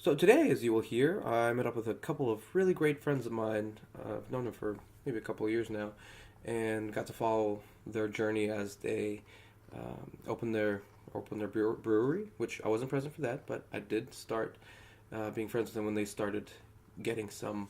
So today, as you will hear, I met up with a couple of really great friends of mine. I've known them for maybe a couple of years now, and got to follow their journey as they opened their brewery. Which I wasn't present for that, but I did start being friends with them when they started getting some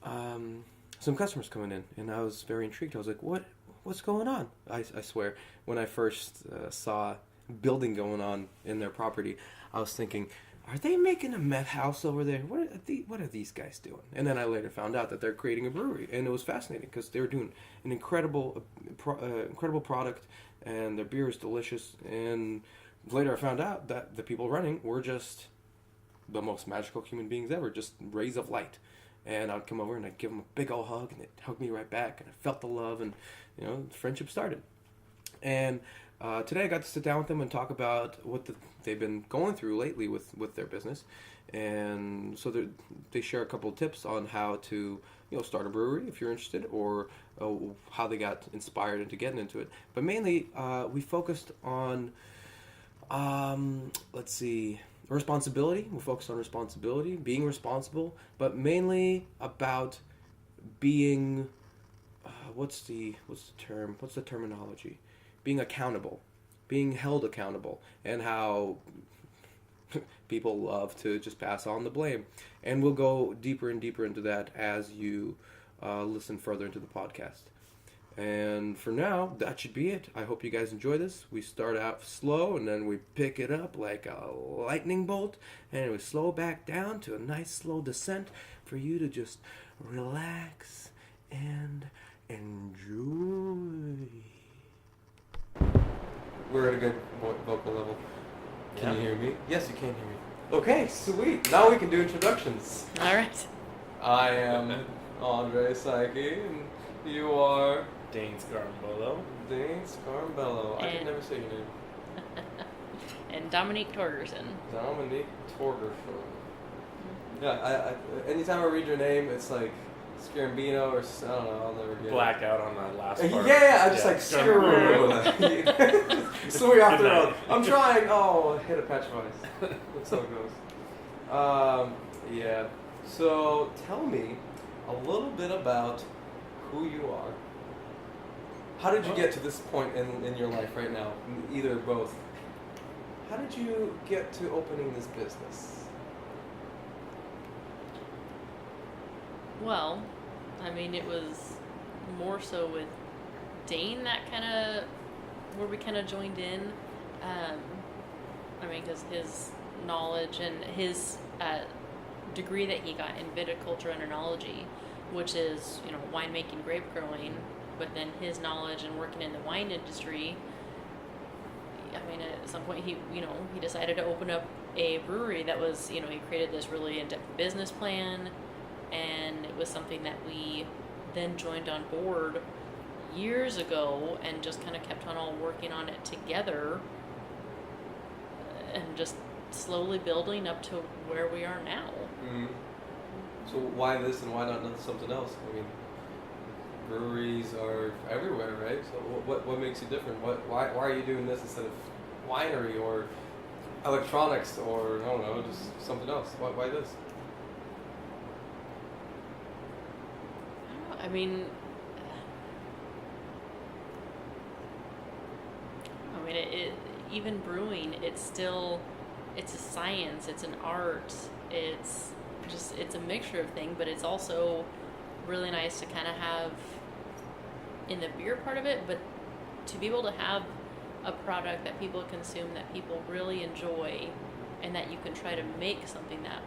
customers coming in, and I was very intrigued. I was like, what's going on? I swear, when I first saw building going on in their property, I was thinking, are they making a meth house over there? What are these guys doing? And then I later found out that they're creating a brewery, and it was fascinating because they were doing an incredible product, and their beer is delicious. And later I found out that the people running were just the most magical human beings ever, just rays of light. And I'd come over and I'd give them a big old hug, and they'd hug me right back, and I felt the love, and friendship started. And today I got to sit down with them and talk about what they've been going through lately with their business. And so they share a couple of tips on how to start a brewery if you're interested, or how they got inspired into getting into it. But mainly we focused on, let's see, responsibility. We focused on responsibility, being responsible, but mainly about being, what's the terminology? Being accountable, being held accountable, and how people love to just pass on the blame. And we'll go deeper and deeper into that as you listen further into the podcast. And for now, that should be it. I hope you guys enjoy this. We start out slow, and then we pick it up like a lightning bolt, and we slow back down to a nice slow descent for you to just relax and enjoy. We're at a good vocal level. Can you hear me? Yes, you can hear me. Okay, sweet. Now we can do introductions. All right. I am Andre Psyche, and you are Dane Scarambolo. Dane Scarambolo. I can never say your name. And Dominique Torgerson. Dominique Torgerson. Yeah, I anytime I read your name, it's like Scarambino, or I don't know, I'll never get it. Blackout on that last part. Yeah, I just like Scarambino. So we off the road. I'm trying. Oh, hit a patch of ice. That's how it goes. Yeah. So tell me a little bit about who you are. How did you get to this point in your life right now? Either or both. How did you get to opening this business? Well, I mean, it was more so with Dane that where we kind of joined in. I mean, because his knowledge and his degree that he got in viticulture and enology, which is, winemaking, grape growing, but then his knowledge and working in the wine industry, I mean, at some point he decided to open up a brewery that was, he created this really in-depth business plan, and it was something that we then joined on board years ago and just kind of kept on all working on it together and just slowly building up to where we are now. Mm-hmm. So why this and why not something else? I mean, breweries are everywhere, right? So what makes you different? Why are you doing this instead of winery or electronics or, I don't know, just something else? Why this? I mean, even brewing, it's a science, it's an art, it's a mixture of things, but it's also really nice to kind of have in the beer part of it, but to be able to have a product that people consume, that people really enjoy, and that you can try to make something that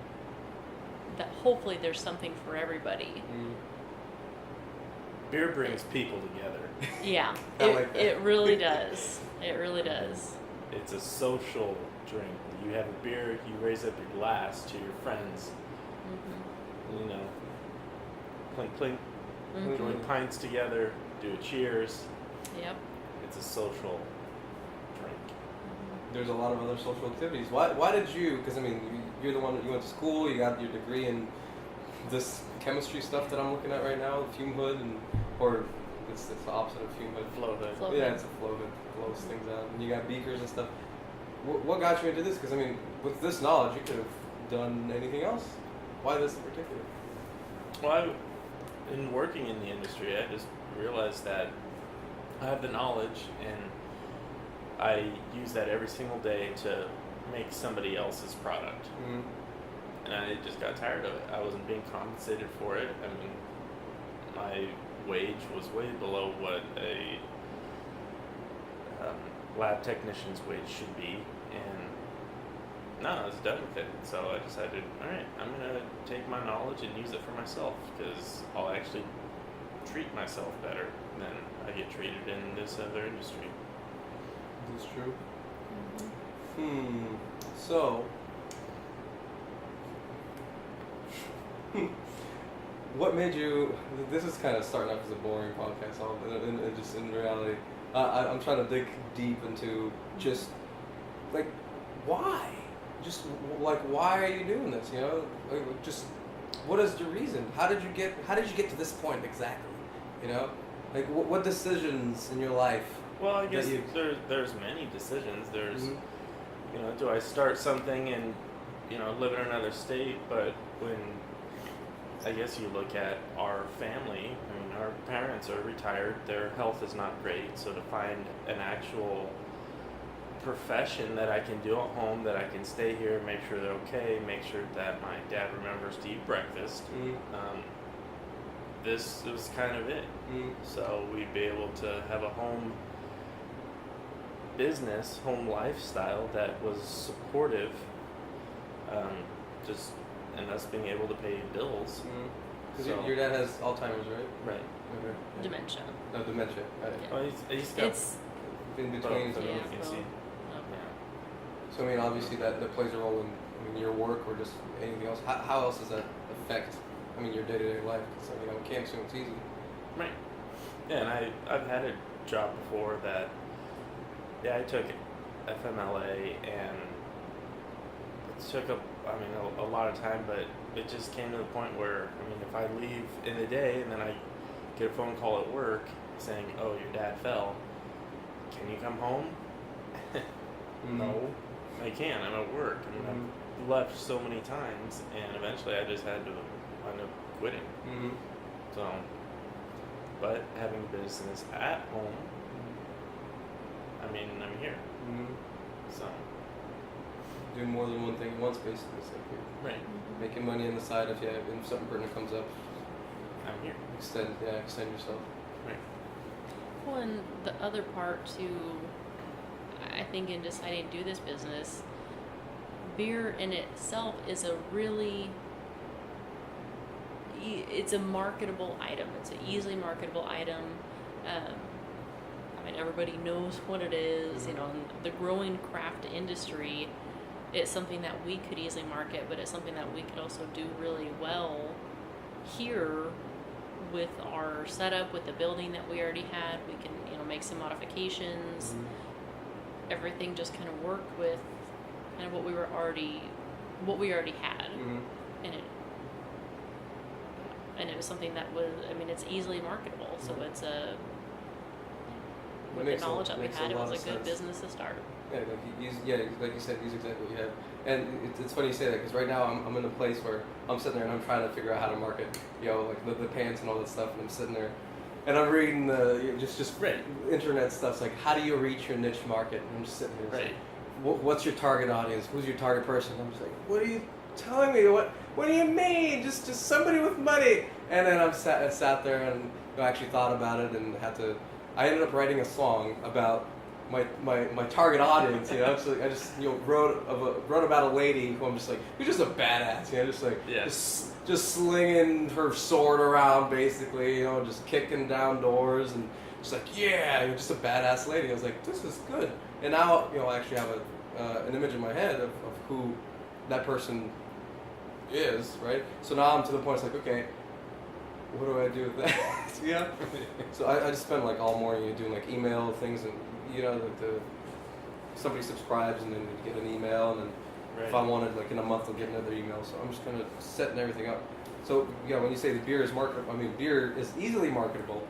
hopefully there's something for everybody. Beer brings people together. Yeah, it really does. It really does. It's a social drink. You have a beer, you raise up your glass to your friends. Mm-hmm. Clink, clink. Mm-hmm. Join pints together, do a cheers. Yep. It's a social drink. There's a lot of other social activities. Why did you, because I mean, you're the one that you went to school, you got your degree in this chemistry stuff that I'm looking at right now, fume hood, or it's the opposite of fume hood. Flow hood. Yeah, it's a flow hood, blows things out. And you got beakers and stuff. What got you into this? Because I mean, with this knowledge, you could have done anything else? Why this in particular? Well, in working in the industry, I just realized that I have the knowledge and I use that every single day to make somebody else's product. Mm. And I just got tired of it. I wasn't being compensated for it. I mean, my wage was way below what a lab technician's wage should be. And no, I was done with it. So I decided, all right, I'm going to take my knowledge and use it for myself because I'll actually treat myself better than I get treated in this other industry. Is this true? So, what made you? This is kind of starting off as a boring podcast, and just in reality, I'm trying to dig deep into just like why, just like why are you doing this? You know, like, just what is the reason? How did you get to this point exactly? You know, like what decisions in your life? Well, I guess there's many decisions. There's, you know, do I start something and, you know, live in another state? But when, I guess you look at our family, I mean, our parents are retired, their health is not great, so to find an actual profession that I can do at home, that I can stay here, make sure they're okay, make sure that my dad remembers to eat breakfast, this was kind of it. So we'd be able to have a home business, home lifestyle that was supportive, just and us being able to pay bills. Because So- your dad has Alzheimer's, right? Right. Okay. Yeah. Dementia. No, dementia. Right. Yeah. Well, he's got It's In between. both, I mean, Yeah, you can both. see. oh, Yeah. So I mean, obviously that plays a role in your work or just anything else. How else does that affect? I mean, your day-to-day life. So you know, we can't assume it's easy. Right. Yeah, and I've had a job before that. Yeah, I took FMLA and it took up. I mean, a lot of time, but it just came to the point where I mean, if I leave in the day and then I get a phone call at work saying, "Oh, your dad fell. Can you come home?" No, I can't. I'm at work. I mean, I've left so many times, and eventually I just had to wind up quitting. So, but having a business at home, I mean, I'm here. So, Do more than one thing at once, basically. It's like you're right, making money on the side if if something pertinent comes up, I'm here. extend yourself. Right. Well, and the other part too, I think in deciding to do this business, beer in itself is a really, it's a marketable item. It's an easily marketable item. I mean, everybody knows what it is. You know, and the growing craft industry, it's something that we could easily market, but it's something that we could also do really well here with our setup, with the building that we already had. We can, you know, make some modifications. Everything just kind of worked with kind of what we already had, and it was something that was, I mean, it's easily marketable. So it's with the knowledge that we had, it was a good business to start. Yeah, like you said, use exactly what you have. And it's funny you say that because right now I'm in a place where I'm sitting there and I'm trying to figure out how to market, you know, like the pants and all that stuff. And I'm sitting there and I'm reading the just internet stuff. It's like, how do you reach your niche market? And I'm just sitting here. Right. Like, what's your target audience? Who's your target person? I'm just like, what are you telling me? What do you mean? Just somebody with money. And then I sat there and actually thought about it and I ended up writing a song about my target audience, you know. So I just wrote about a lady who I'm just like, who's just a badass, you know, just like just slinging her sword around, basically, you know, just kicking down doors and just like, yeah, just a badass lady. I was like, this is good. And now, you know, I actually have an image in my head of who that person is, right? So now I'm to the point, it's like, okay, what do I do with that? Yeah. So I just spend like all morning doing like email things, and you know, like somebody subscribes and then you get an email, and then if I wanted, like in a month I'll get another email. So I'm just kind of setting everything up. So yeah, when you say the beer is marketable, I mean beer is easily marketable.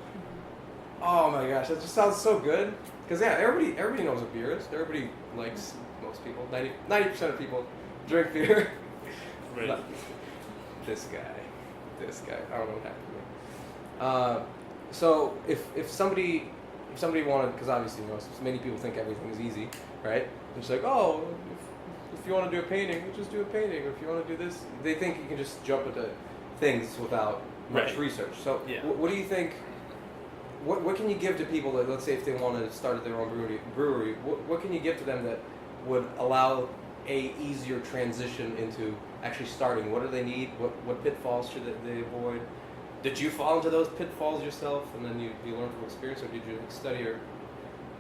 Oh my gosh, that just sounds so good. Because yeah, everybody knows what beer is. Everybody likes, most people, 90% of people drink beer. Right. Not- this guy. I don't know what happened to me. So if somebody wanted, because obviously many people think everything is easy, right? It's like, oh, if you want to do a painting, just do a painting. Or if you want to do this, they think you can just jump into things without much Right. research. So Yeah. what do you think? What can you give to people that, let's say, if they want to start their own brewery, what can you give to them that would allow a easier transition into actually starting? What do they need? What pitfalls should they avoid? Did you fall into those pitfalls yourself, and then you learn from experience, or did you study, or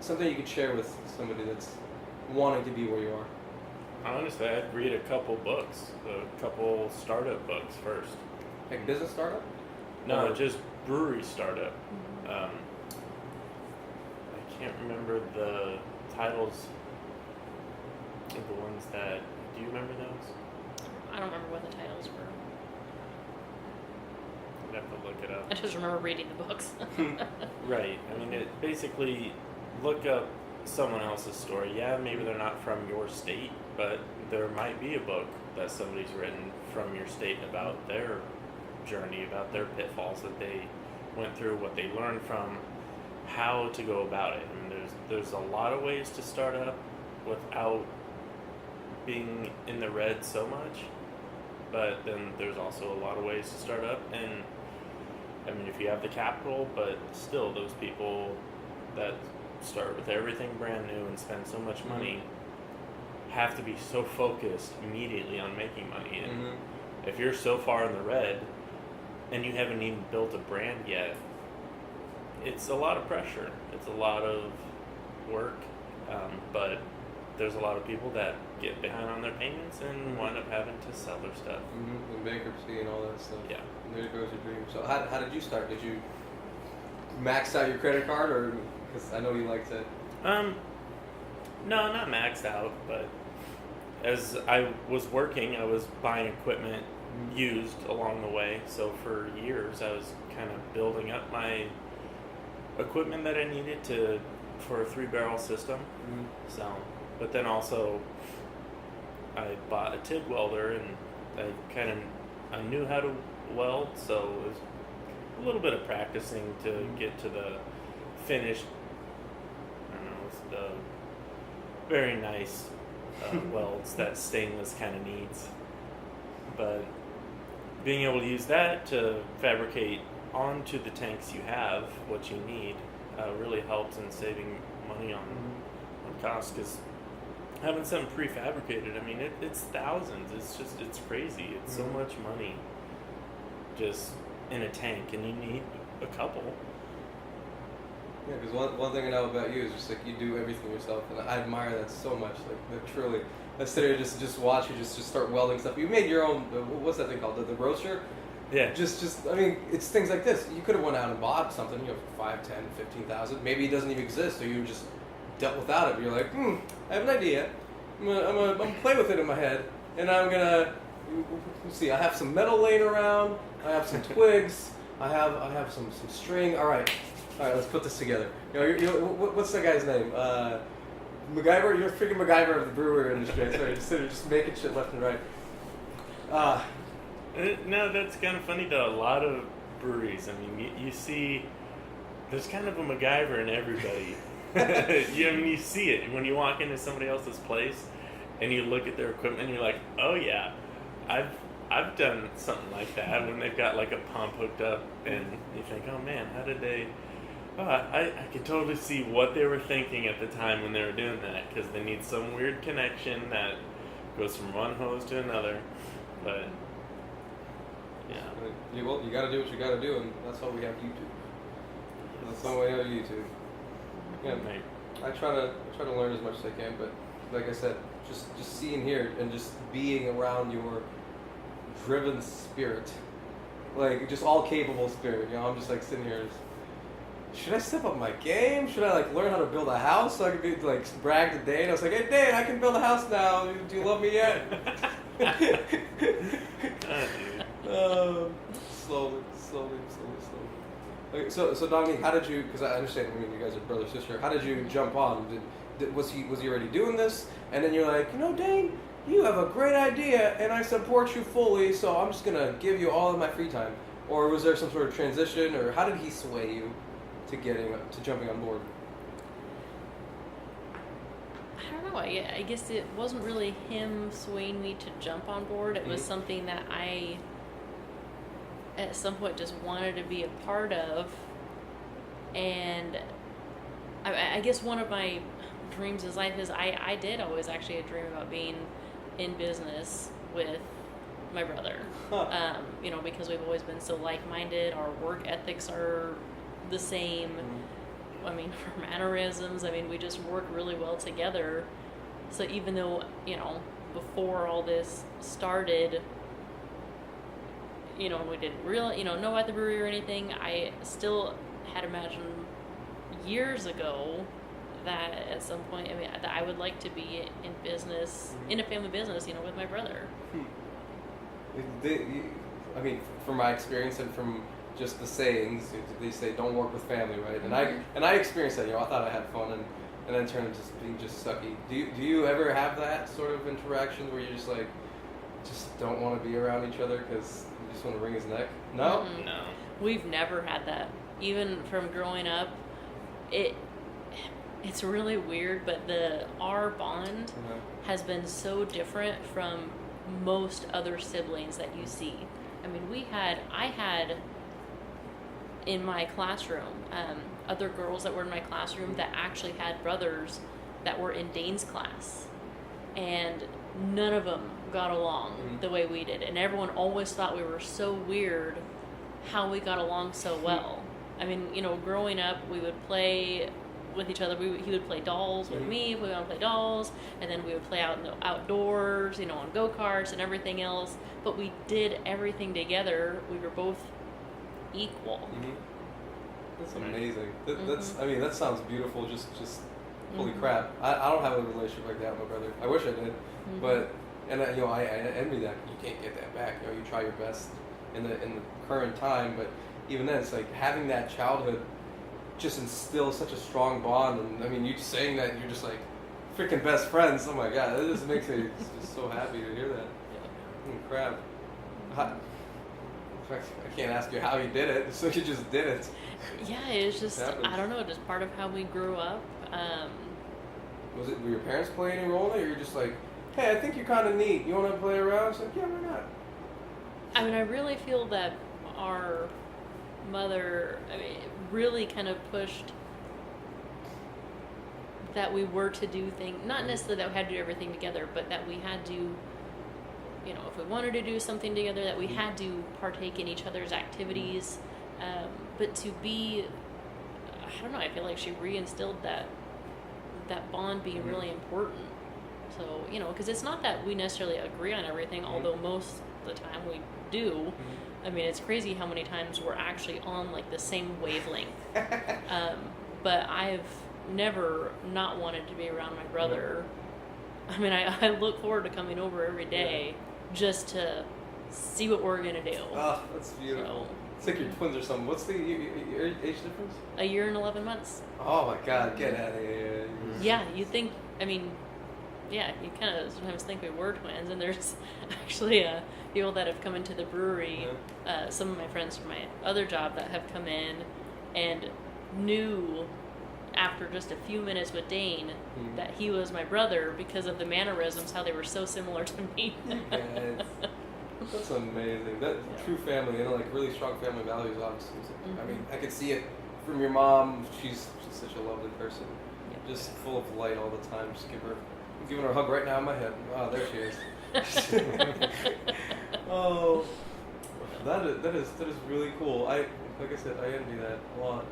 something you could share with somebody that's wanting to be where you are? Honestly, I'd read a couple books, a couple startup books first. Like business startup? No, Or- just brewery startup. I can't remember the titles of the ones that. Do you remember those? I don't remember what the titles were. I'd have to look it up. I just remember reading the books. Right. I mean, it basically look up someone else's story. Yeah, maybe they're not from your state, but there might be a book that somebody's written from your state about their journey, about their pitfalls that they went through, what they learned from, how to go about it. I mean, there's a lot of ways to start up without being in the red so much, but then there's also a lot of ways to start up. And I mean, if you have the capital, but still those people that start with everything brand new and spend so much money have to be so focused immediately on making money. And Mm-hmm. if you're so far in the red and you haven't even built a brand yet, it's a lot of pressure. It's a lot of work, but there's a lot of people that get behind on their payments and wind up having to sell their stuff. Mm-hmm. And bankruptcy and all that stuff. Yeah. And there goes your dream. So how did you start? Did you max out your credit card, or because I know you like to? No, not maxed out, but as I was working, I was buying equipment used along the way. So for years, I was kind of building up my equipment that I needed for a 3-barrel system. Mm-hmm. So, but then also, I bought a TIG welder, and I knew how to weld, so it was a little bit of practicing to get to the finished. I don't know, it's the very nice welds that stainless kind of needs. But being able to use that to fabricate onto the tanks you have what you need really helps in saving money on costs, because having something prefabricated, I mean, it's thousands. It's crazy. It's so much money just in a tank, and you need a couple. Yeah, because one thing I know about you is just like you do everything yourself, and I admire that so much. Like truly, I sit here just watch you just start welding stuff. You made your own. What's that thing called? The roaster. Yeah. Just I mean, it's things like this. You could have went out and bought something, for 5, 10, 15,000. Maybe it doesn't even exist, or you just dealt without it. But you're like, I have an idea. I'm gonna play with it in my head, and I'm gonna let's see. I have some metal laying around. I have some twigs. I have some string. All right, let's put this together. What's that guy's name? MacGyver. You're freaking MacGyver of the brewery industry. Sorry, just making shit left and right. No, that's kind of funny though. A lot of breweries, I mean, you see, there's kind of a MacGyver in everybody. You see it when you walk into somebody else's place and you look at their equipment and you're like, oh yeah, I've done something like that when they've got like a pump hooked up, and you think, oh man, how did they? Oh, I can totally see what they were thinking at the time when they were doing that, because they need some weird connection that goes from one hose to another, but. Yeah. Well, you got to do what you got to do, and that's why we have YouTube. That's why we have YouTube. Yeah, I try to learn as much as I can, but like I said, just seeing here and just being around your driven spirit, like just all capable spirit. I'm just like sitting here. Should I step up my game? Should I learn how to build a house so I can be brag to Dane? I was like, hey Dane, I can build a house now. Do you love me yet? Slowly. Okay, so Dominique, how did you? Because I understand, you guys are brother sister. How did you jump on? Was he already doing this? And then you're like, Dane, you have a great idea, and I support you fully, so I'm just gonna give you all of my free time? Or was there some sort of transition, or how did he sway you to jumping on board? I don't know. I guess it wasn't really him swaying me to jump on board. It was something that I, at some point, just wanted to be a part of. And I guess one of my dreams in life is I did always actually dream about being in business with my brother. Huh. Because we've always been so like-minded. Our work ethics are the same. I mean, our mannerisms, we just work really well together. So even though, before all this started, we didn't really, know about the brewery or anything, I still had imagined years ago that at some point, that I would like to be in business, in a family business, with my brother. From my experience and from just the sayings, they say don't work with family, right? And I experienced that. I thought I had fun, and then it turned into being just sucky. Do you ever have that sort of interaction where you just don't want to be around each other because you just want to wring his neck? No. Mm-mm. No. We've never had that. Even from growing up, it's really weird, but our bond has been so different from most other siblings that you see. I had in my classroom, other girls that were in my classroom that actually had brothers that were in Dane's class. And none of them got along the way we did. And everyone always thought we were so weird how we got along so well. Growing up, we would play with each other. He would play dolls with me if we wanted to play dolls. And then we would play out in the outdoors, on go-karts and everything else. But we did everything together. We were both equal. That's amazing. That sounds beautiful. Just holy crap. I don't have a relationship like that with my brother. I wish I did, but I envy that. You can't get that back. You try your best in the current time, but even then, it's like having that childhood just instills such a strong bond. And you saying that you're just like freaking best friends. Oh my god, that just makes me just so happy to hear that. Yeah. Holy crap. I can't ask you how you did it, so you just did it. Yeah, it's just, I don't know, just part of how we grew up. Were your parents playing any role in it, or you're just like, hey, I think you're kind of neat, you want to play around? It's like, yeah, why not? I really feel that our mother really kind of pushed that we were to do things, not necessarily that we had to do everything together, but that we had to, if we wanted to do something together, that we had to partake in each other's activities. But to be, I don't know, I feel like she reinstilled that bond being really important. So, because it's not that we necessarily agree on everything, although most of the time we do. It's crazy how many times we're actually on the same wavelength. But I've never not wanted to be around my brother. I look forward to coming over every day just to see what we're gonna do. Oh, that's beautiful. It's like your twins or something. What's the your age difference? A year and 11 months. Oh my god, get out of here. Yeah, you think, yeah, you kind of sometimes think we were twins, and there's actually people that have come into the brewery, some of my friends from my other job that have come in and knew after just a few minutes with Dane that he was my brother because of the mannerisms, how they were so similar to me. Yes. That's amazing. That true family, really strong family values, obviously. I could see it from your mom. She's such a lovely person. Yep. Just full of light all the time. Just I'm giving her a hug right now in my head. Oh, there she is. Oh, that is really cool. Like I said, I envy that a lot.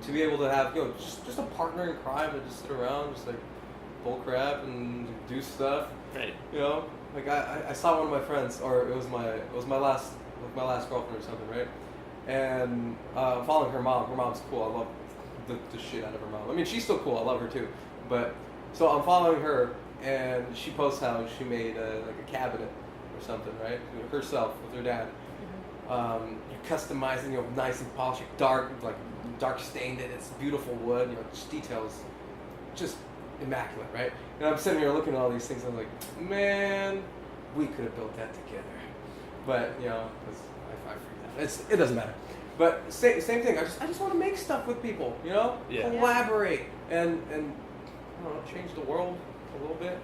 To be able to have just a partner in crime and just sit around, just bull crap and do stuff. Right. I saw one of my friends, or it was my last girlfriend or something, right? And I'm following her mom. Her mom's cool. I love the shit out of her mom. She's still cool. I love her too. But so I'm following her, and she posts how she made a cabinet or something, right? Herself with her dad. You're customizing, nice and polished, dark stained it. It's beautiful wood, just details. Just immaculate, right? And I'm sitting here looking at all these things, and I'm like, man, we could have built that together. But, you know, 'cause I freaked out. It doesn't matter. But same thing. I just want to make stuff with people, you know? Yeah. Collaborate and I don't know, change the world a little bit.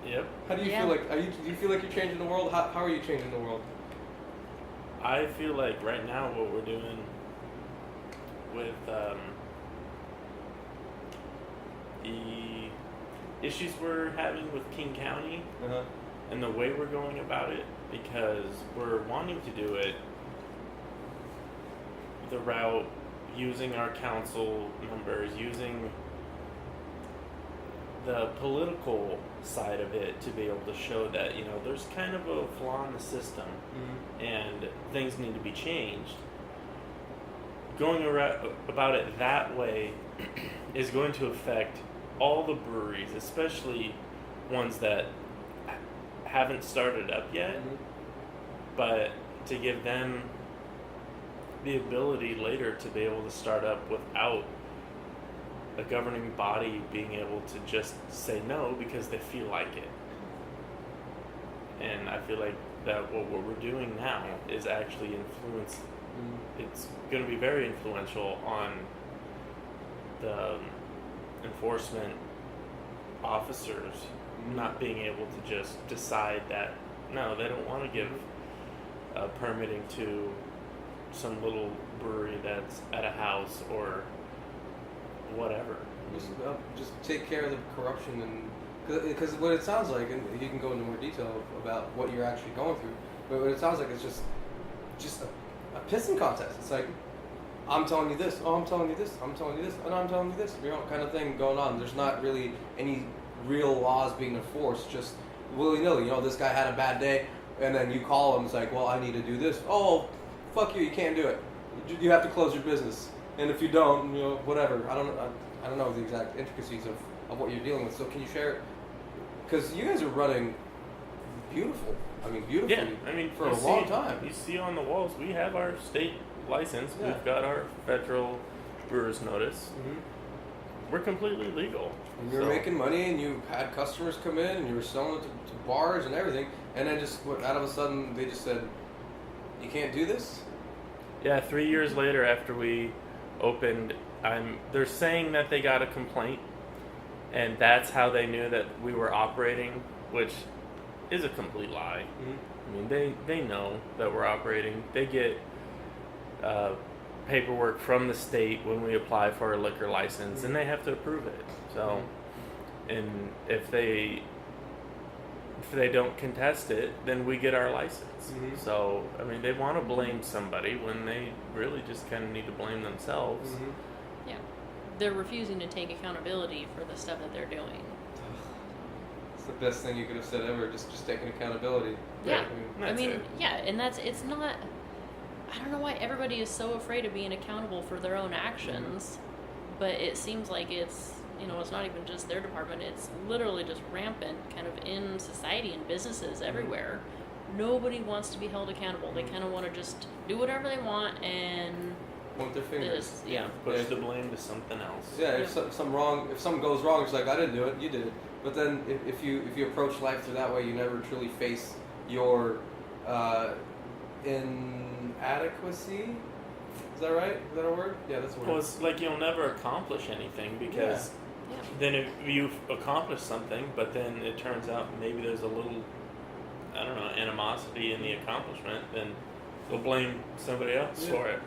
Yep. How do you feel like? Do you feel like you're changing the world? How are you changing the world? I feel like right now what we're doing with the issues we're having with King County and the way we're going about it, because we're wanting to do it the route using our council members, using the political side of it to be able to show that, you know, there's kind of a flaw in the system and things need to be changed. Going about it that way is going to affect all the breweries, especially ones that haven't started up yet, but to give them the ability later to be able to start up without a governing body being able to just say no because they feel like it. And I feel like that what we're doing now is actually it's going to be very influential on the enforcement officers not being able to just decide that no, they don't want to give permitting to some little brewery that's at a house or whatever. Just take care of the corruption, and because what it sounds like, and you can go into more detail about what you're actually going through, but what it sounds like is just a pissing contest. It's like, I'm telling you this, oh, I'm telling you this, I'm telling you this, and I'm telling you this, you know, kind of thing going on. There's not really any real laws being enforced, just willy-nilly. You know, this guy had a bad day, and then you call him, it's like, well, I need to do this. Oh, fuck you can't do it. You have to close your business. And if you don't, you know, whatever. I don't know the exact intricacies of what you're dealing with. So can you share it? Because you guys are running beautifully. Yeah, I mean, for a long time. You see on the walls, we have our state license. Yeah. We've got our federal brewer's notice. We're completely legal. And you were making money, and you had customers come in, and you were selling it to bars and everything. And then just out of a sudden, they just said, "You can't do this." Yeah, 3 years later, after we opened, they're saying that they got a complaint, and that's how they knew that we were operating, which is a complete lie. I mean, they know that we're operating. They get paperwork from the state when we apply for a liquor license, and they have to approve it. So, and if they don't contest it, then we get our license. So, I mean, they want to blame somebody when they really just kind of need to blame themselves. Yeah. They're refusing to take accountability for the stuff that they're doing. It's the best thing you could have said ever, just taking accountability. Yeah. Right? I mean, yeah, and it's not, I don't know why everybody is so afraid of being accountable for their own actions, but it seems like it's, you know, it's not even just their department, it's literally just rampant kind of in society and businesses everywhere. Nobody wants to be held accountable. They kind of want to just do whatever they want and point their fingers. Push the blame to something else. Yeah, if something goes wrong, it's like, I didn't do it, you did it. But then if you approach life through that way, you never truly face your inadequacy. Is that right? Is that a word? Yeah, that's a word. Well, it's like you'll never accomplish anything because then if you accomplish something, but then it turns out maybe there's a little, I don't know, animosity in the accomplishment, then we'll blame somebody else for it.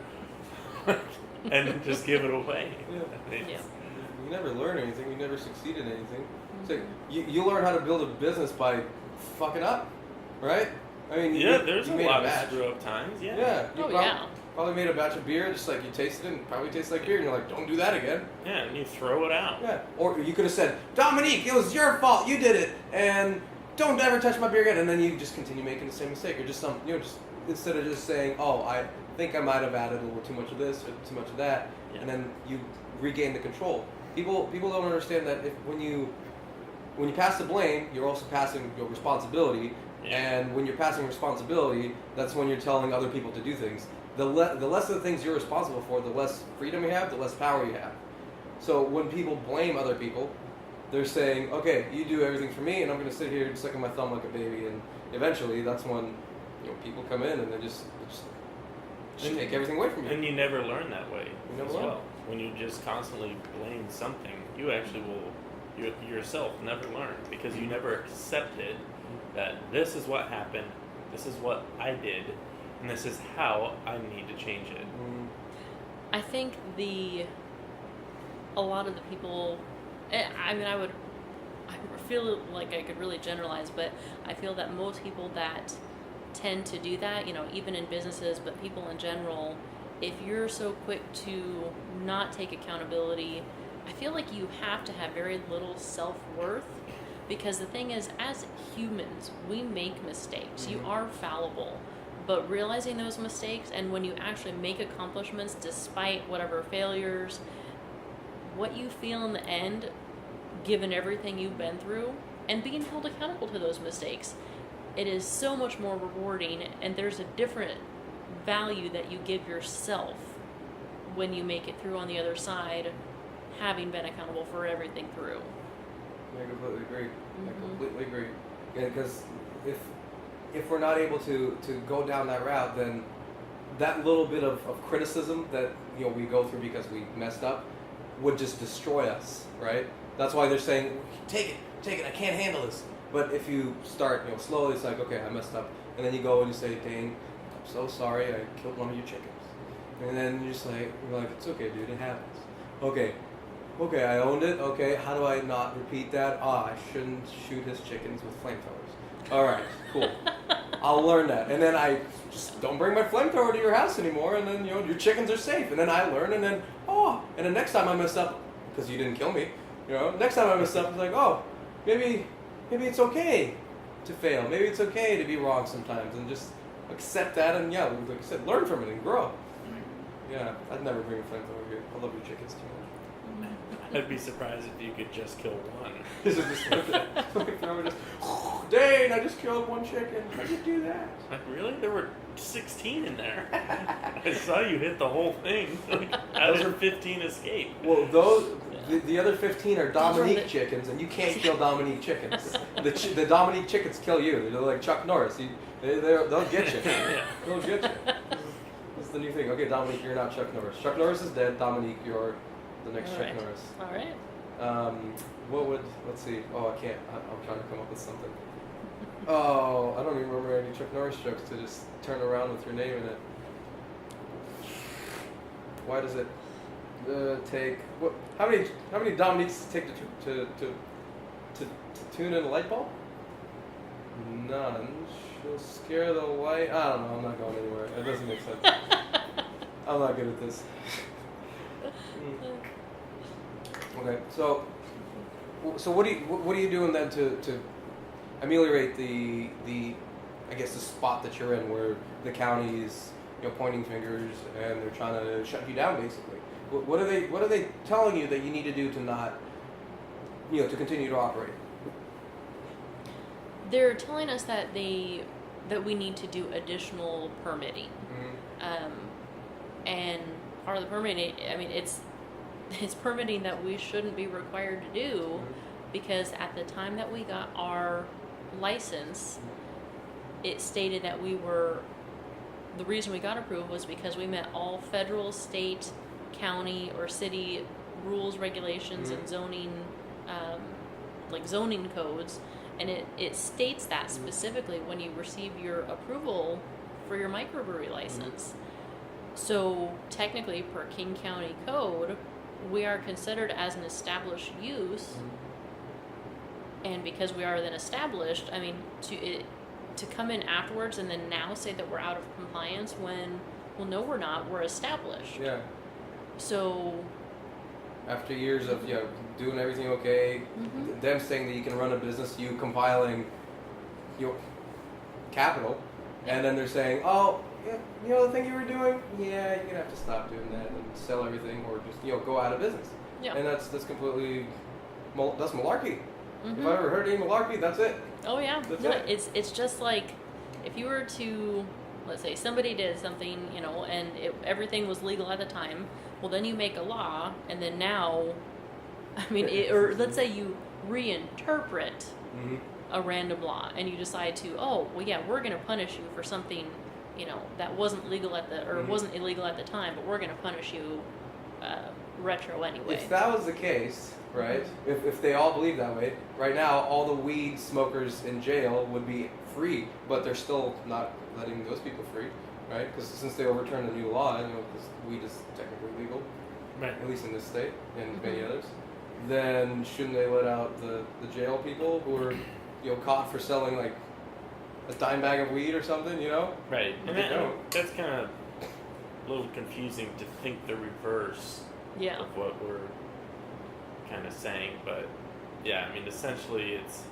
And just give it away. You never learn anything. You never succeed in anything. It's like you learn how to build a business by fucking up, right? I mean, there's a lot of screw up times. Yeah. Probably made a batch of beer, just like you tasted it, and it probably tastes like beer, and you're like, don't do that again. Yeah, and you throw it out. Yeah. Or you could have said, Dominique, it was your fault. You did it, and don't ever touch my beer again. And then you just continue making the same mistake, or just just instead of just saying, oh, I think I might have added a little too much of this or too much of that, and then you regain the control. People don't understand that when you pass the blame, you're also passing your responsibility, and when you're passing responsibility, that's when you're telling other people to do things. The less of the things you're responsible for, the less freedom you have, the less power you have. So when people blame other people, they're saying, okay, you do everything for me, and I'm going to sit here sucking my thumb like a baby, and eventually that's when people come in and they just take everything away from you. And you never learn that way never as learn. well. When you just constantly blame something, you actually will yourself never learn, because you never accepted that this is what happened, this is what I did, and this is how I need to change it. I think a lot of the people, I mean, I feel like I could really generalize, but I feel that most people that tend to do that, even in businesses, but people in general, if you're so quick to not take accountability, I feel like you have to have very little self-worth, because the thing is, as humans, we make mistakes. You are fallible, but realizing those mistakes, and when you actually make accomplishments despite whatever failures, what you feel in the end, given everything you've been through, and being held accountable to those mistakes, it is so much more rewarding, and there's a different value that you give yourself when you make it through on the other side, having been accountable for everything through. I completely agree. I completely agree. Yeah, because if we're not able to go down that route, then that little bit of criticism that we go through because we messed up would just destroy us, right? That's why they're saying, take it, I can't handle this. But if you start, slowly, it's like, okay, I messed up. And then you go and you say, Dane, I'm so sorry, I killed one of your chickens. And then you're like, it's okay, dude, it happens. Okay, I owned it. Okay, how do I not repeat that? I shouldn't shoot his chickens with flamethrowers. All right, cool. I'll learn that. And then I just don't bring my flamethrower to your house anymore, and then, your chickens are safe. And then I learn, and then, and the next time I mess up, because you didn't kill me, next time I mess up, it's like, maybe it's okay to fail. Maybe it's okay to be wrong sometimes, and just accept that, and like I said, learn from it and grow. Yeah, I'd never bring a flamethrower here. I love your chickens too much. I'd be surprised if you could just kill one. Dane, I just killed one chicken. How'd you do that? Like, really? There were 16 in there. I saw you hit the whole thing. How did 15 escape? Well, the other 15 are Dominique chickens, and you can't kill Dominique chickens. The Dominique chickens kill you. They're like Chuck Norris. They'll get you. Yeah. They'll get you. That's the new thing. Okay, Dominique, you're not Chuck Norris. Chuck Norris is dead. Dominique, you're the next Chuck Norris. All right. Let's see. I can't. I'm trying to come up with something. I don't even remember any Chuck Norris jokes to just turn around with your name in it. Why does it take? How many Dominiques take to tune in a light bulb? None. She'll scare the light. I don't know. I'm not going anywhere. It doesn't make sense. I'm not good at this. Okay, so what are you doing then to ameliorate the I guess the spot that you're in, where the county's pointing fingers and they're trying to shut you down basically? What are they telling you that you need to do to not to continue to operate? They're telling us that we need to do additional permitting, and part of the permitting, I mean, it's permitting that we shouldn't be required to do, because at the time that we got our license, it stated that the reason we got approved was because we met all federal, state, county, or city rules, regulations, and zoning, zoning codes, and it states that specifically when you receive your approval for your microbrewery license. So technically, per King County Code, we are considered as an established use, and because we are then established, I mean, to come in afterwards and then now say that we're out of compliance when, well, no, we're not. We're established. Yeah. So after years of doing everything okay, them saying that you can run a business, you compiling your capital, and then they're saying, the thing you were doing, you're gonna have to stop doing that and sell everything, or just go out of business. Yeah. And that's completely that's malarkey. If I ever heard any malarkey, that's it. Oh yeah. That's no, it. It's just like if you were to, let's say somebody did something, and everything was legal at the time. Well, then you make a law, and then now, I mean, or let's say you reinterpret a random law, and you decide to, we're going to punish you for something, that wasn't legal wasn't illegal at the time, but we're going to punish you retro anyway. If that was the case, right? If they all believe that way, right now all the weed smokers in jail would be free, but they're still not letting those people free, right? Because since they overturned the new law, because weed is technically legal, right, at least in this state and many others, then shouldn't they let out the jail people who are caught for selling like a dime bag of weed or something, Right, but and that's kind of a little confusing to think the reverse of what we're kind of saying, but yeah, I mean, essentially it's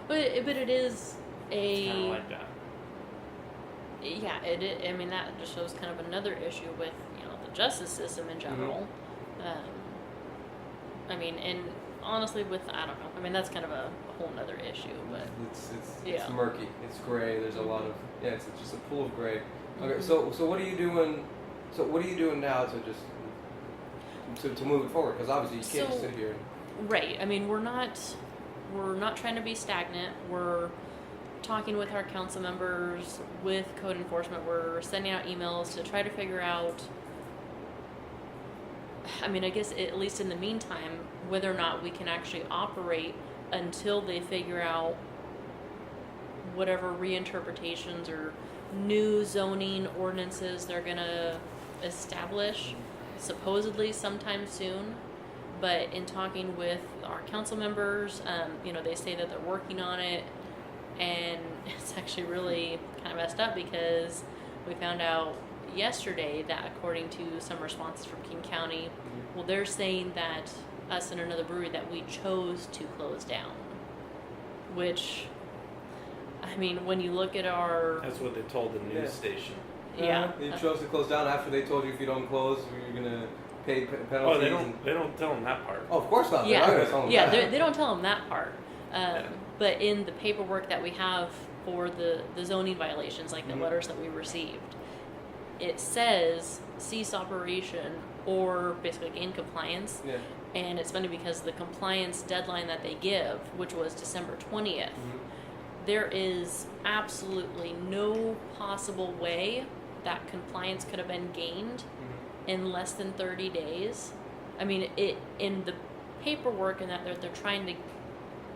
but it is kind of like that. Yeah, I mean, that just shows kind of another issue with the justice system in general. I mean, and honestly, I don't know. I mean, that's kind of a whole nother issue, but it's murky. It's gray. There's a lot of it's just a pool of gray. Okay, so what are you doing? So what are you doing now to just to move it forward? Because obviously you can't just sit here. Right. I mean, we're not trying to be stagnant. We're talking with our council members, with code enforcement. We're sending out emails to try to figure out. I mean, I guess at least in the meantime, whether or not we can actually operate until they figure out whatever reinterpretations or new zoning ordinances they're going to establish, supposedly sometime soon. But in talking with our council members, they say that they're working on it, and it's actually really kind of messed up because we found out yesterday that according to some responses from King County, well, they're saying that us and another brewery that we chose to close down, which, I mean, when you look at our... That's what they told the news station. Yeah. You chose to close down after they told you if you don't close, you're going to pay penalties. Oh, they don't tell them that part. Oh, of course not. Yeah, they don't tell them that part. But in the paperwork that we have for the zoning violations, like the letters that we received, it says cease operation or basically gain compliance. Yeah. And it's funny because the compliance deadline that they give, which was December 20th, there is absolutely no possible way that compliance could have been gained in less than 30 days. I mean, it in the paperwork and that they're trying to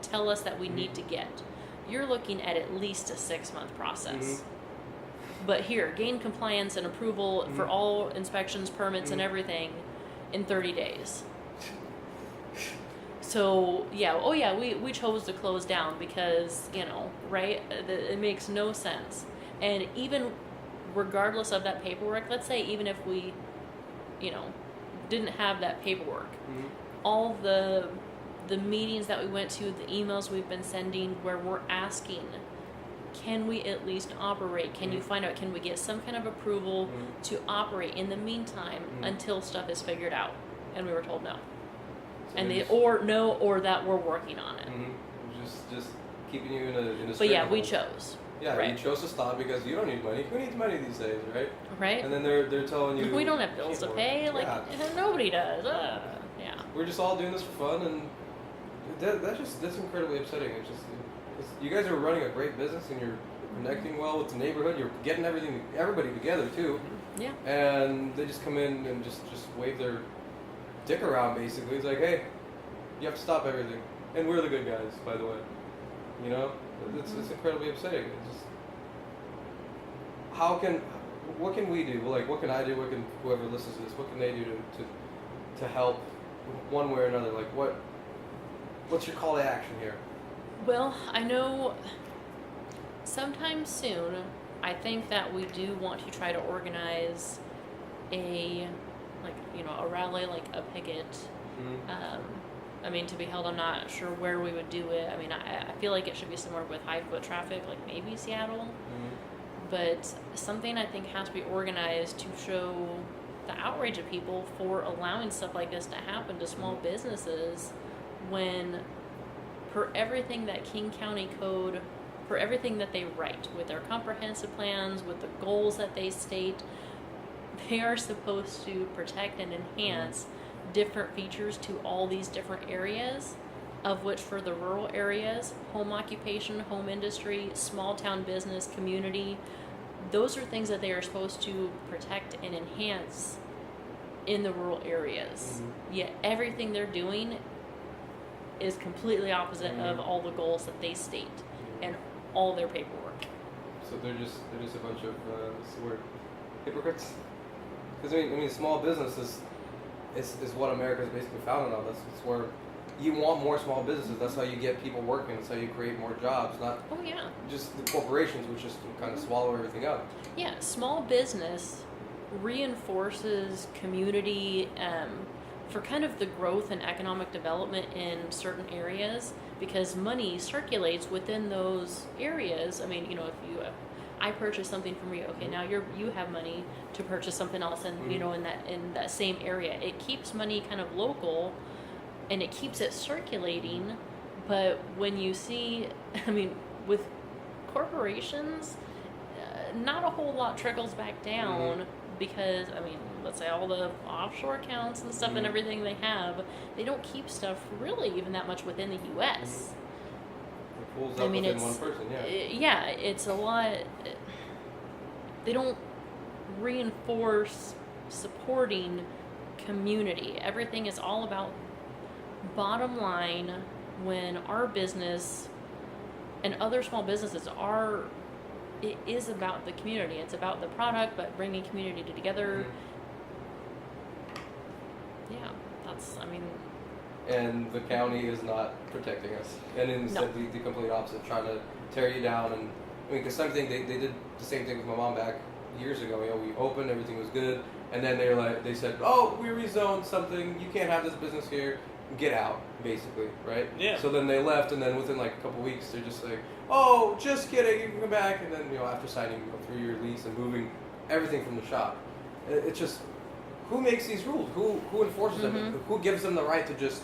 tell us that we need to get, you're looking at least a 6-month process. But here, gain compliance and approval for all inspections, permits, and everything in 30 days. So, we chose to close down because, right? It makes no sense. And even regardless of that paperwork, let's say even if we, didn't have that paperwork, all the meetings that we went to, the emails we've been sending where we're asking, can we at least operate? Can you find out, can we get some kind of approval to operate in the meantime until stuff is figured out? And we were told no. So and or that we're working on it. Just keeping you in a But yeah, we chose. Yeah, right. You chose to stop because you don't need money. Who needs money these days, right? Right. And then they're telling you we don't have bills to pay. Like nobody does. Yeah. We're just all doing this for fun, and that's incredibly upsetting. It's you guys are running a great business, and you're connecting well with the neighborhood. You're getting everybody together too. Yeah. And they just come in and just wave their dick around. Basically, it's like, hey, you have to stop everything, and we're the good guys, by the way. It's incredibly upsetting. It's just what can we do? Like, what can I do? What can whoever listens to this? What can they do to help one way or another? Like, what's your call to action here? Well, I know sometime soon, I think that we do want to try to organize a rally, like a picket. I mean, to be held, I'm not sure where we would do it. I mean, I feel like it should be somewhere with high foot traffic, like maybe Seattle. But something I think has to be organized to show the outrage of people for allowing stuff like this to happen to small businesses when, per everything that King County Code, for everything that they write, with their comprehensive plans, with the goals that they state, they are supposed to protect and enhance different features to all these different areas, of which for the rural areas, home occupation, home industry, small town business, community, those are things that they are supposed to protect and enhance in the rural areas. Yet everything they're doing is completely opposite of all the goals that they state and all their paperwork. So they're just a bunch of what's the word? Hypocrites. Because I mean, small business is what America is basically founded on. That's where you want more small businesses. That's how you get people working. That's how you create more jobs. Not just the corporations, which just kind of swallow everything up. Yeah, small business reinforces community for kind of the growth and economic development in certain areas, because money circulates within those areas. I mean, you know, if I purchase something from you, okay, now you have money to purchase something else, and you know, in that same area, it keeps money kind of local, and it keeps it circulating. But when you see, I mean, with corporations, not a whole lot trickles back down, because, I mean, let's say all the offshore accounts and stuff and everything they have, they don't keep stuff really even that much within the U.S. It pulls up within one person, yeah, it's a lot. They don't reinforce supporting community. Everything is all about bottom line, when our business and other small businesses are, it is about the community. It's about the product, but bringing community together. Yeah, that's, I mean. And the county is not protecting us. And instead, the complete opposite, trying to tear you down. And I mean, because something they did the same thing with my mom back years ago. You know, we opened, everything was good, and then they said, oh, we rezoned something. You can't have this business here. Get out, basically, right? Yeah. So then they left, and then within like a couple weeks, they're just like, oh, just kidding, you can come back. And then, you know, after signing a 3-year lease and moving everything from the shop, it's just, who makes these rules? Who enforces them? Who gives them the right to just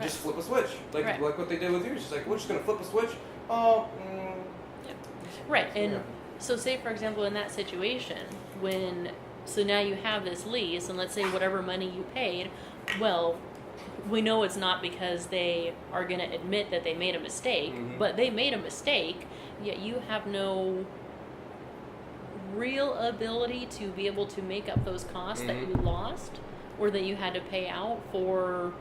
flip a switch? Like what they did with you. It's just like, we're just gonna flip a switch. Oh. Right, and so say for example in that situation, so now you have this lease, and let's say whatever money you paid, well, we know it's not because they are going to admit that they made a mistake, but they made a mistake, yet you have no real ability to be able to make up those costs that you lost or that you had to pay out for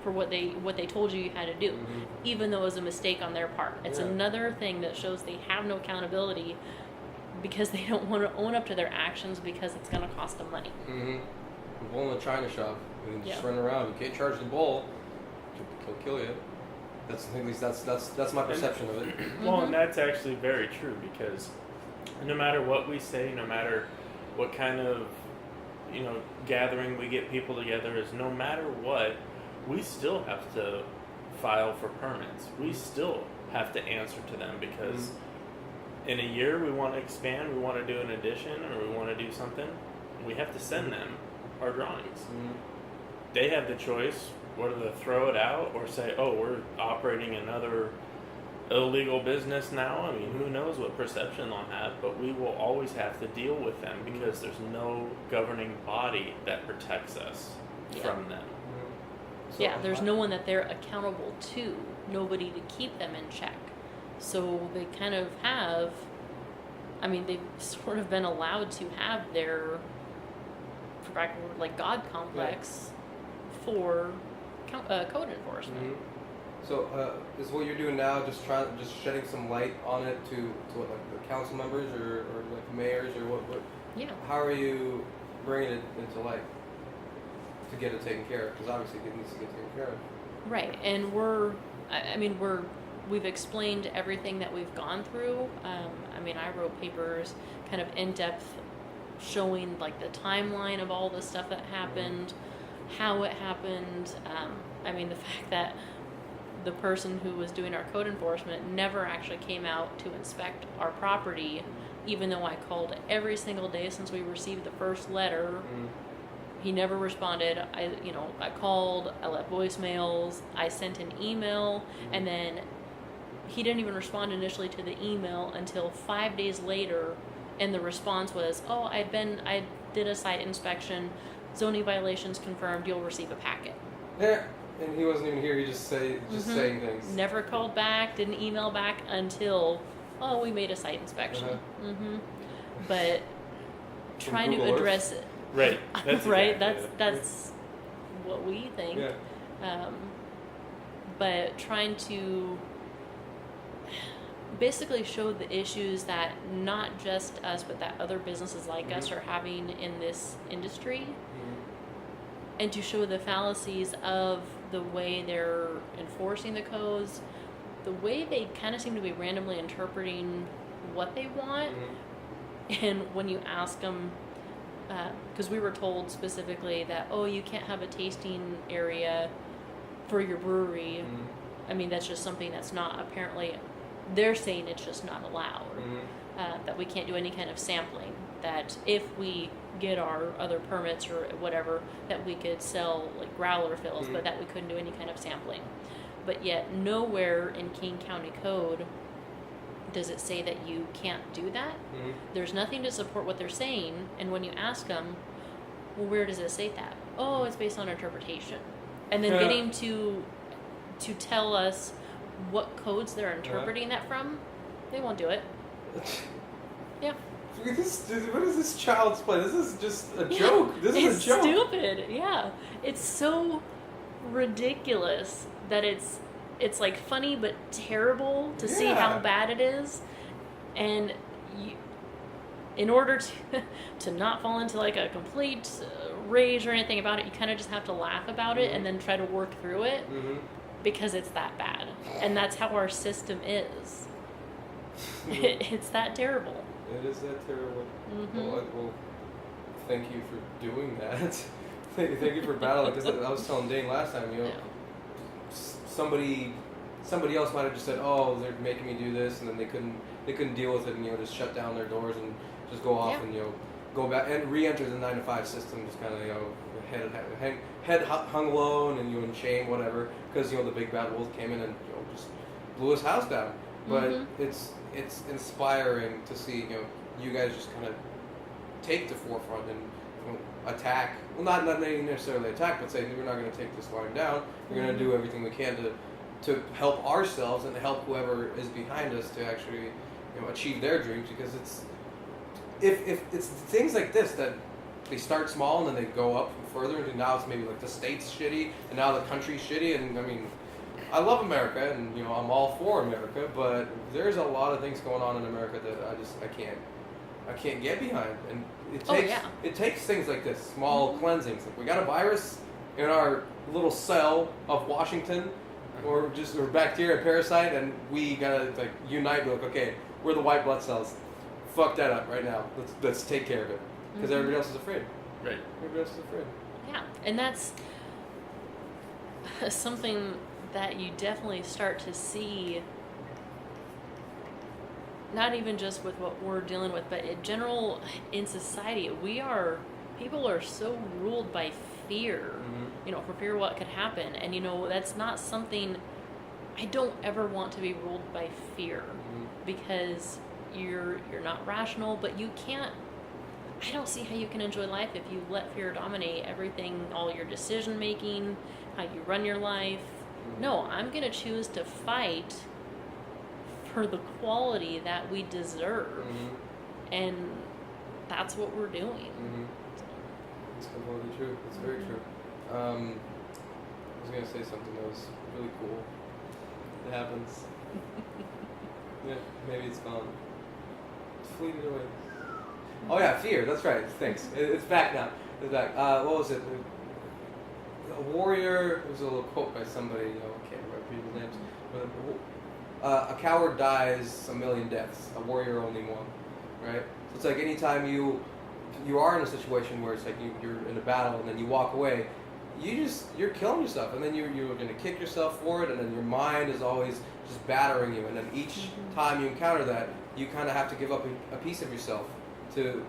what they told you had to do, even though it was a mistake on their part. It's another thing that shows they have no accountability, because they don't want to own up to their actions because it's going to cost them money. A bull in a china shop and just run around. You can't charge the bull; he'll kill you. That's, at least that's my perception of it. Well, and that's actually very true, because no matter what we say, no matter what kind of gathering we get people together, is no matter what, we still have to file for permits. We still have to answer to them, because in a year we want to expand, we want to do an addition, or we want to do something. We have to send them our drawings. They have the choice whether to throw it out or say, oh, we're operating another illegal business now. I mean, who knows what perception they'll have, but we will always have to deal with them, because there's no governing body that protects us from them. So, there's no one that they're accountable to, nobody to keep them in check. So they kind of have, I mean, they've sort of been allowed to have their, for lack of a word, like God complex for code enforcement. So is what you're doing now just shedding some light on it to what, like the council members or like mayors or what? Yeah. How are you bringing it into light to get it taken care of? Because obviously it needs to get taken care of. Right, and we've explained everything that we've gone through. I mean, I wrote papers kind of in depth showing like the timeline of all the stuff that happened, how it happened. I mean, the fact that the person who was doing our code enforcement never actually came out to inspect our property, even though I called every single day since we received the first letter. He never responded. I called, I left voicemails, I sent an email, and then he didn't even respond initially to the email until 5 days later, and the response was, oh, I did a site inspection, zoning violations confirmed, you'll receive a packet. Yeah, and he wasn't even here. He just saying things. Never called back, didn't email back until, we made a site inspection. But trying to Google Earth? address it. Right. That's Right. exactly That's what we think. Yeah. But trying to basically show the issues that not just us, but that other businesses like us are having in this industry, and to show the fallacies of the way they're enforcing the codes, the way they kind of seem to be randomly interpreting what they want. And when you ask them, because we were told specifically that, you can't have a tasting area for your brewery. I mean, that's just something that's not apparently, they're saying it's just not allowed. That we can't do any kind of sampling. That if we get our other permits or whatever, that we could sell like growler fills, but that we couldn't do any kind of sampling. But yet nowhere in King County Code does it say that you can't do that. There's nothing to support what they're saying, and when you ask them, well, where does it say that? Oh, it's based on interpretation. And then getting to tell us what codes they're interpreting that from, they won't do it. Yeah. What is this child's play? This is just a joke. This is a joke. It's stupid. Yeah. It's so ridiculous that it's like funny but terrible to see how bad it is. And in order to not fall into like a complete rage or anything about it, you kind of just have to laugh about it and then try to work through it because it's that bad. And that's how our system is. It's that terrible. It is that terrible. Well, thank you for doing that. Thank you for battling. Because I was telling Dane last time, somebody else might have just said, "Oh, they're making me do this," and then they couldn't deal with it, and just shut down their doors and just go off and go back and re-enter the 9-to-5 system, just kind of head hung low and in shame, whatever, because the big bad wolf came in and just blew his house down. But it's inspiring to see you guys just kind of take the forefront and attack. Well, not necessarily attack, but say we're not going to take this line down. We're going to do everything we can to help ourselves and to help whoever is behind us to actually achieve their dreams. Because if it's things like this that they start small and then they go up further, and now it's maybe like the state's shitty and now the country's shitty. And I mean, I love America, and I'm all for America, but there's a lot of things going on in America that I can't get behind. And it takes things like this, small cleansings. Like we got a virus in our little cell of Washington, or bacteria, parasite, and we gotta unite. Be like, okay, we're the white blood cells. Fuck that up right now. Let's take care of it, because everybody else is afraid. Right. Everybody else is afraid. Yeah, and that's something that you definitely start to see, not even just with what we're dealing with, but in general in society. People are so ruled by fear, for fear of what could happen. And that's not something, I don't ever want to be ruled by fear, because you're not rational, but you can't, I don't see how you can enjoy life if you let fear dominate everything, all your decision making, how you run your life. No, I'm going to choose to fight for the quality that we deserve. And that's what we're doing. It's completely true. It's very true. I was going to say something that was really cool. It happens. Yeah, maybe it's gone. Fleeted away. Oh yeah, fear. That's right. Thanks. It's back now. It's back. What was it? A warrior. It was a little quote by somebody. I can't remember people's names. But a coward dies a million deaths. A warrior only one. Right. So it's like anytime you are in a situation where it's like you're in a battle and then you walk away, you're killing yourself, and then you're going to kick yourself for it, and then your mind is always just battering you, and then each time you encounter that, you kind of have to give up a piece of yourself to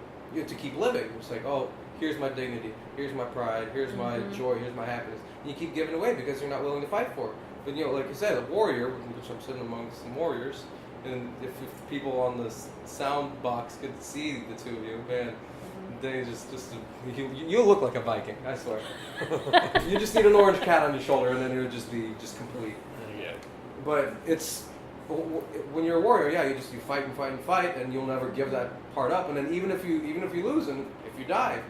keep living. It's like, oh, here's my dignity, here's my pride, here's my joy, here's my happiness, and you keep giving away because you're not willing to fight for it. But like you said, a warrior, which I'm sitting amongst some warriors, and if people on the sound box could see the two of you, man, day, you'll look like a Viking, I swear. You just need an orange cat on your shoulder, and then it would just be just complete. Yeah. But it's when you're a warrior, yeah, you fight and fight and fight, and you'll never give that part up. And then even if you lose and if you die,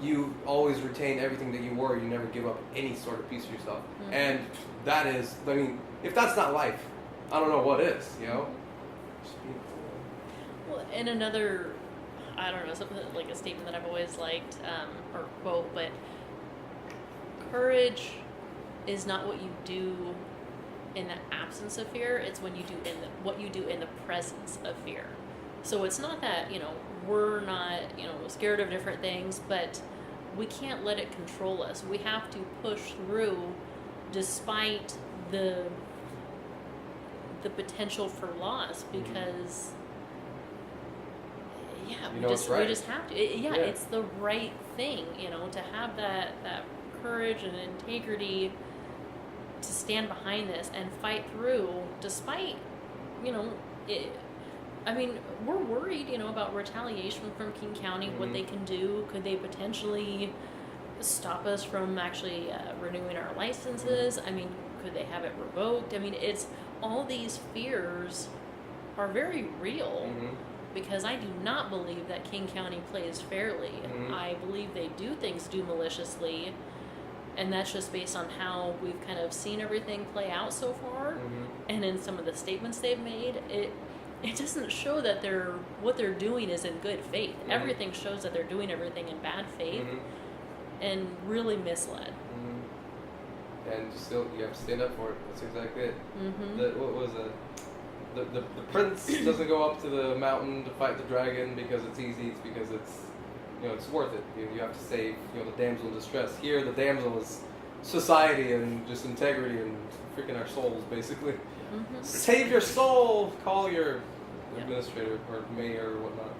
you always retain everything that you were. You never give up any sort of piece of yourself. Mm-hmm. And that is, I mean, if that's not life, I don't know what is. You know. Well, and another, I don't know, something like a statement that I've always liked, or quote, but courage is not what you do in the absence of fear. It's what you do in the presence of fear. So it's not that, we're not, scared of different things, but we can't let it control us. We have to push through despite the potential for loss, because we just have to. It's the right thing, to have that courage and integrity to stand behind this and fight through despite, I mean, we're worried, about retaliation from King County, what they can do. Could they potentially stop us from actually renewing our licenses? I mean, could they have it revoked? I mean, it's all these fears are very real, because I do not believe that King County plays fairly. I believe they do maliciously, and that's just based on how we've kind of seen everything play out so far, and in some of the statements they've made, it doesn't show that what they're doing is in good faith. Everything shows that they're doing everything in bad faith, and really misled. And still, you have to stand up for it. That's exactly it. What was it? The prince doesn't go up to the mountain to fight the dragon because it's easy. It's because it's worth it. You have to save the damsel in distress. Here, the damsel is society and just integrity and freaking our souls, basically. Save your soul. Call your administrator or mayor or whatnot.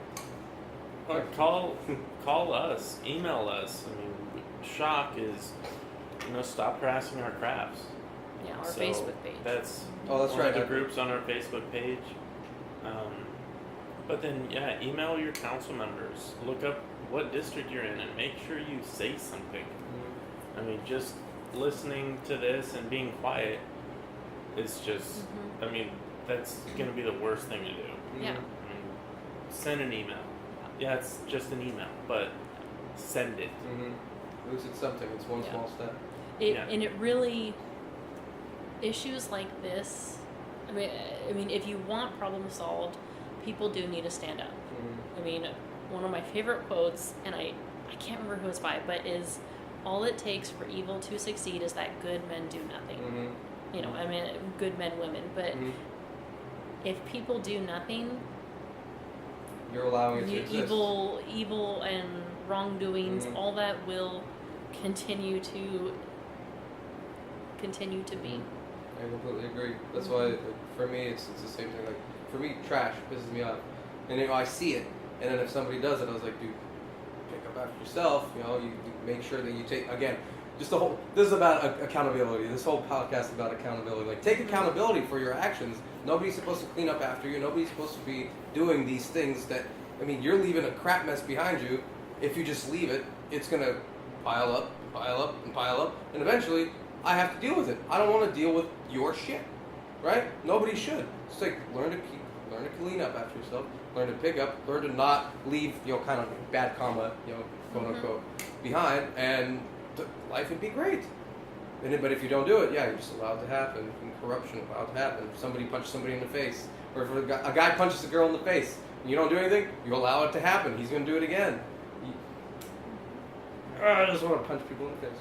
Call us. Email us. I mean, shock is, stop harassing our crafts. Yeah, our Facebook page. That's right. The groups on our Facebook page. But then, email your council members. Look up what district you're in and make sure you say something. I mean, just listening to this and being quiet is just, I mean, that's going to be the worst thing to do. Yeah. I mean, send an email. Yeah, it's just an email, but send it. At least it's something. It's one small step. And it really, issues like this, I mean, if you want problems solved, people do need to stand up. I mean, one of my favorite quotes, and I can't remember who it's by, but is, all it takes for evil to succeed is that good men do nothing. I mean, good men, women, but if people do nothing, you're allowing it to exist. Evil and wrongdoings, all that will continue to be. I completely agree. That's why, for me, it's the same thing. Like, for me, trash pisses me off, and I see it, and then if somebody does it, I was like, dude, pick up after yourself. You make sure that you take, again, just this is about accountability. This whole podcast is about accountability. Like, take accountability for your actions. Nobody's supposed to clean up after you. Nobody's supposed to be doing these things that, I mean, you're leaving a crap mess behind you. If you just leave it, it's going to pile up, and eventually I have to deal with it. I don't want to deal with your shit, right? Nobody should. It's like, learn to clean up after yourself, learn to pick up, learn to not leave, kind of bad karma, quote unquote, behind, and life would be great. But if you don't do it, you're just allowed to happen, and corruption allowed to happen. If somebody punches somebody in the face, or if a guy punches a girl in the face, and you don't do anything, you allow it to happen. He's going to do it again. I just want to punch people in the face.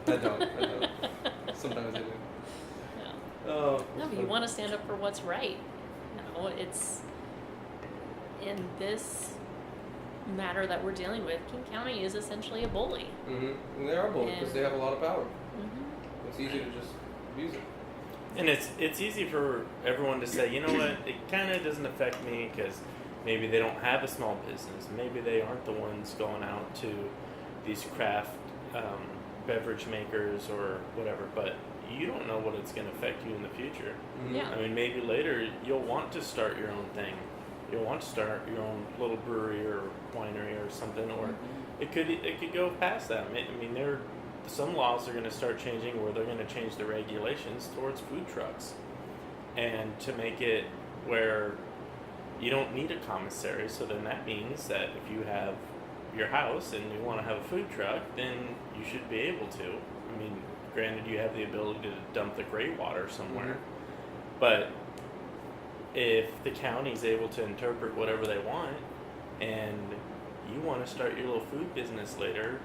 I don't. Sometimes I do. No, but you want to stand up for what's right. It's in this matter that we're dealing with. King County is essentially a bully. And they are bullies because they have a lot of power. It's easy to just abuse it. And it's easy for everyone to say, you know what, it kind of doesn't affect me because maybe they don't have a small business. Maybe they aren't the ones going out to these craft beverage makers or whatever, but you don't know what it's going to affect you in the future. Yeah. I mean, maybe later you'll want to start your own thing. you want to start your own little brewery or winery or something, or it could go past that. I mean, some laws are going to start changing where they're going to change the regulations towards food trucks, and to make it where you don't need a commissary. So then that means that if you have your house and you want to have a food truck, then you should be able to. I mean, granted, you have the ability to dump the gray water somewhere, but if the county's able to interpret whatever they want, and you want to start your little food business later,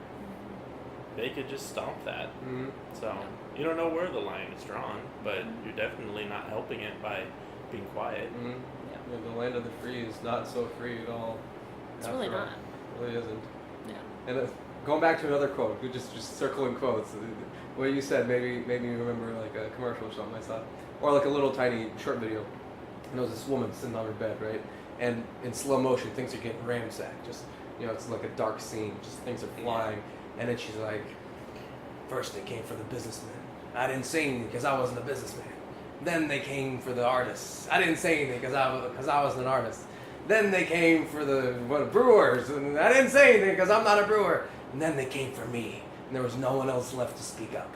they could just stomp that. So you don't know where the line is drawn, but you're definitely not helping it by being quiet. Yeah, the land of the free is not so free at all. It's really not. It really isn't. Yeah. And going back to another quote, just circling quotes. What you said made me remember like a commercial or something I saw, or like a little tiny short video. And there was this woman sitting on her bed, right? And in slow motion, things are getting ransacked. Just, it's like a dark scene. Just things are flying. And then she's like, first they came for the businessman. I didn't say anything because I wasn't a businessman. Then they came for the artists. I didn't say anything because I wasn't an artist. Then they came for the brewers. And I didn't say anything because I'm not a brewer. And then they came for me. And there was no one else left to speak up.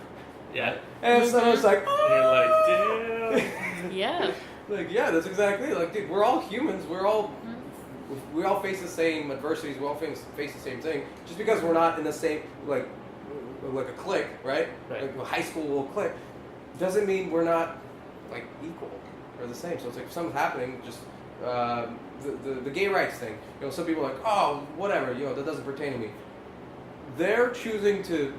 Yeah. And so it's like, oh! You're like, damn. Yeah. Like, yeah, that's exactly it. Like, dude, we're all humans. We all face the same adversities. We all face the same thing. Just because we're not in the same, like a clique, right? Like a high school little clique, doesn't mean we're not, like, equal or the same. So it's like if something's happening, just the gay rights thing. Some people are like, oh, whatever, that doesn't pertain to me. They're choosing to,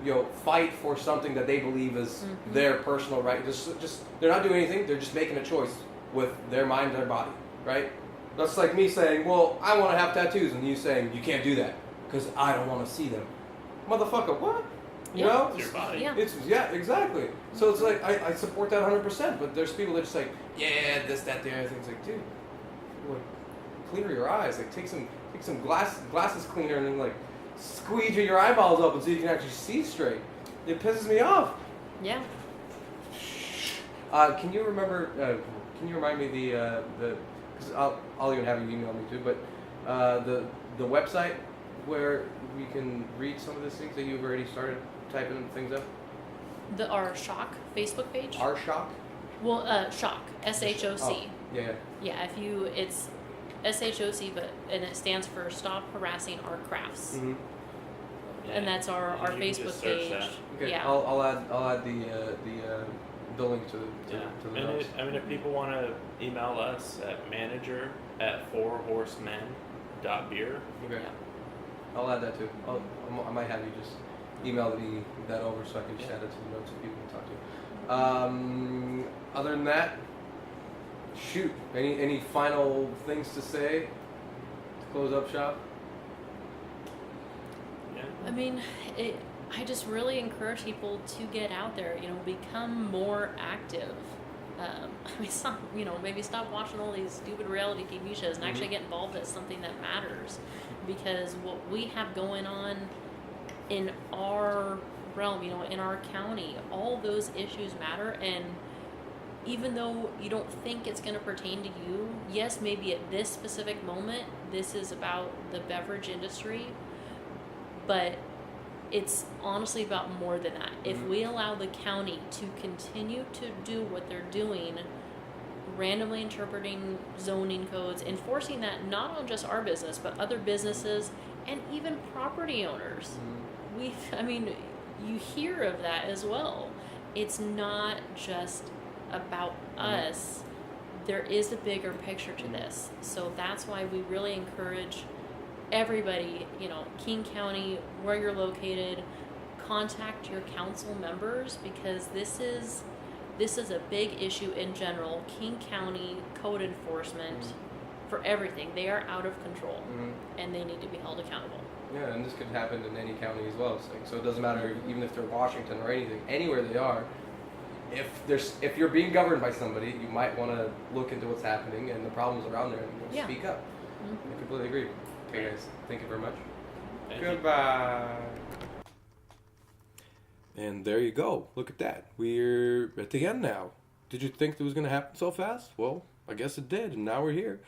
fight for something that they believe is their personal right. Just they're not doing anything. They're just making a choice with their mind and their body, right? That's like me saying, well, I want to have tattoos, and you saying, you can't do that because I don't want to see them. Motherfucker, what? You know? It's your body. Yeah. Exactly. So it's like, I support that 100%, but there's people that just like, yeah, this, that, the other thing. It's like, dude, like, cleaner your eyes. Like, take some glasses cleaner and then, like, squeeze your eyeballs open so you can actually see straight. It pisses me off. Yeah. Can you remember? Can you remind me the because I'll even have you email me too, but the website where we can read some of these things that you've already started typing things up. Our Shock Facebook page. Our Shock. Well, Shock, SHOC. Oh, yeah. Yeah, it's SHOC, and it stands for Stop Harassing Our Crafts. Mm-hmm. Yeah, and that's our you can Facebook just search page. that. Okay. Yeah. I'll add the link to the And notes. if people want to email us at manager@fourhorsemen.beer. Okay. Yeah. I'll add that too. I might have you just email me that over so I can just add it to the notes so people can talk to. Other than that, shoot. Any final things to say to close up shop? Yeah. I mean, I just really encourage people to get out there, become more active. Maybe stop watching all these stupid reality TV shows and actually get involved in something that matters. Because what we have going on in our realm, in our county, all those issues matter. And even though you don't think it's going to pertain to you, yes, maybe at this specific moment, this is about the beverage industry, but it's honestly about more than that. If we allow the county to continue to do what they're doing, randomly interpreting zoning codes, enforcing that not on just our business, but other businesses and even property owners. You hear of that as well. It's not just about us. There is a bigger picture to this. So that's why we really encourage everybody, King County, where you're located, contact your council members, because this is a big issue in general. King County code enforcement for everything, they are out of control, and they need to be held accountable. Yeah, and this could happen in any county as well. So it doesn't matter even if they're Washington or anything, anywhere they are. If you're being governed by somebody, you might want to look into what's happening and the problems around there and speak up. I completely agree. Okay, guys, thank you very much. Goodbye. And there you go. Look at that. We're at the end now. Did you think it was going to happen so fast? Well, I guess it did, and now we're here.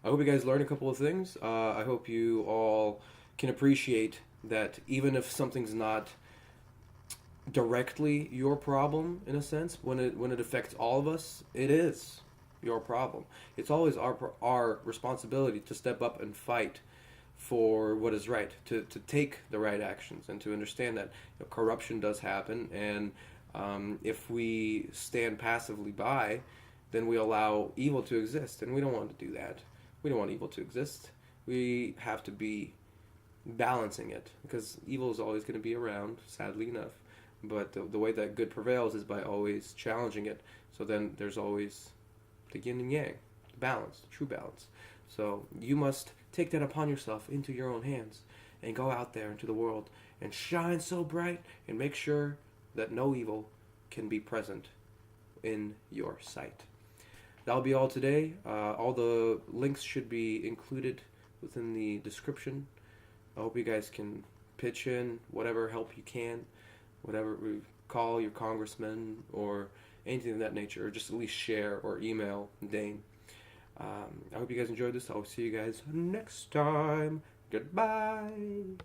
I hope you guys learned a couple of things. I hope you all can appreciate that even if something's not directly your problem, in a sense, when it affects all of us, it is your problem. It's always our responsibility to step up and fight for what is right, to take the right actions, and to understand that corruption does happen, and if we stand passively by, then we allow evil to exist, and we don't want to do that. We don't want evil to exist. We have to be balancing it, because evil is always going to be around, sadly enough. But the way that good prevails is by always challenging it. So then there's always the yin and yang, the balance, the true balance. So you must take that upon yourself into your own hands and go out there into the world and shine so bright and make sure that no evil can be present in your sight. That'll be all today. All the links should be included within the description. I hope you guys can pitch in whatever help you can, whatever, call your congressman or anything of that nature, or just at least share or email Dane. I hope you guys enjoyed this. I'll see you guys next time. Goodbye.